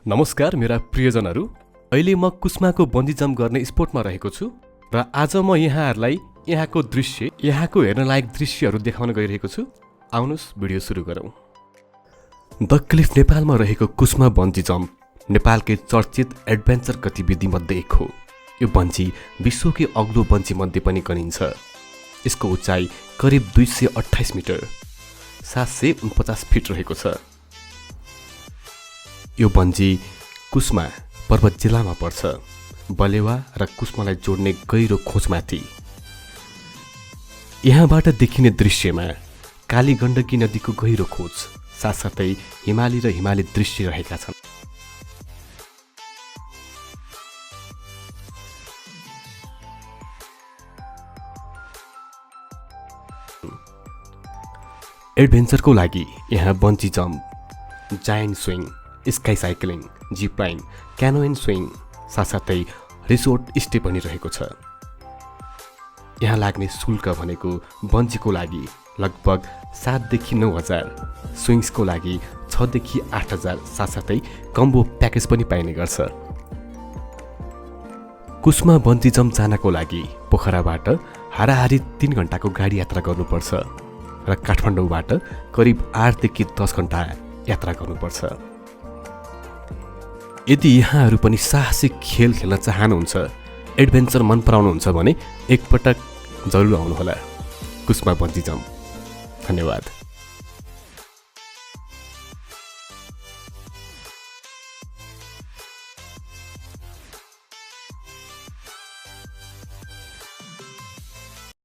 नमस्कार मेरा प्रियजनहरू, अहिले म कुस्माको बन्जी जम्प गर्ने स्पोर्टमा रहेको छु र आज म यहाँहरूलाई यहाँको हेर्न लायक दृश्यहरू देखाउन गइरहेको छु। आउनुहोस् भिडियो सुरु गरौँ। द क्लिफ नेपालमा रहेको कुस्मा बन्जी जम्प नेपालकै चर्चित एडभेन्चर गतिविधि मध्ये एक हो। यो बन्जी विश्वकै अग्लो बन्जी मध्ये पनि गनिन्छ। यसको उचाइ करिब 228 मिटर 749 फिट रहेको छ। यो बन्जी कुस्मा पर्वत जिल्लामा पर्छ, बलेवा र कुस्मालाई जोड्ने गहिरो खोजमाथि। यहाँबाट देखिने दृश्यमा काली गण्डकी नदीको गहिरो खोज साथसाथै हिमाली र हिमाली दृश्य रहेका छन्। एडभेन्चरको लागि यहाँ bungee jump, giant swing, sky cycling, zip line, canoeing swing साथसाथै रिसोर्ट स्टे पनि रहेको छ। यहाँ लाग्ने शुल्क भनेको बन्जीको लागि लगभग 7 देखि 9,000, स्विङ्सको लागि 6 देखि 8,000 साथसाथै कम्बो प्याकेज पनि पाइने गर्छ। कुस्मा बन्जी जम्प जानको लागि पोखराबाट हाराहारी 3 घण्टाको गाडी यात्रा गर्नुपर्छ र काठमाडौँबाट करिब 8 देखि 10 घण्टा यात्रा गर्नुपर्छ। यदि यहाँहरू पनि साहसिक खेल खेल्न चाहनुहुन्छ, एडभेन्चर मन पराउनुहुन्छ भने एकपटक जरुर आउनुहोला कुस्मा बन्जी जम्प। धन्यवाद।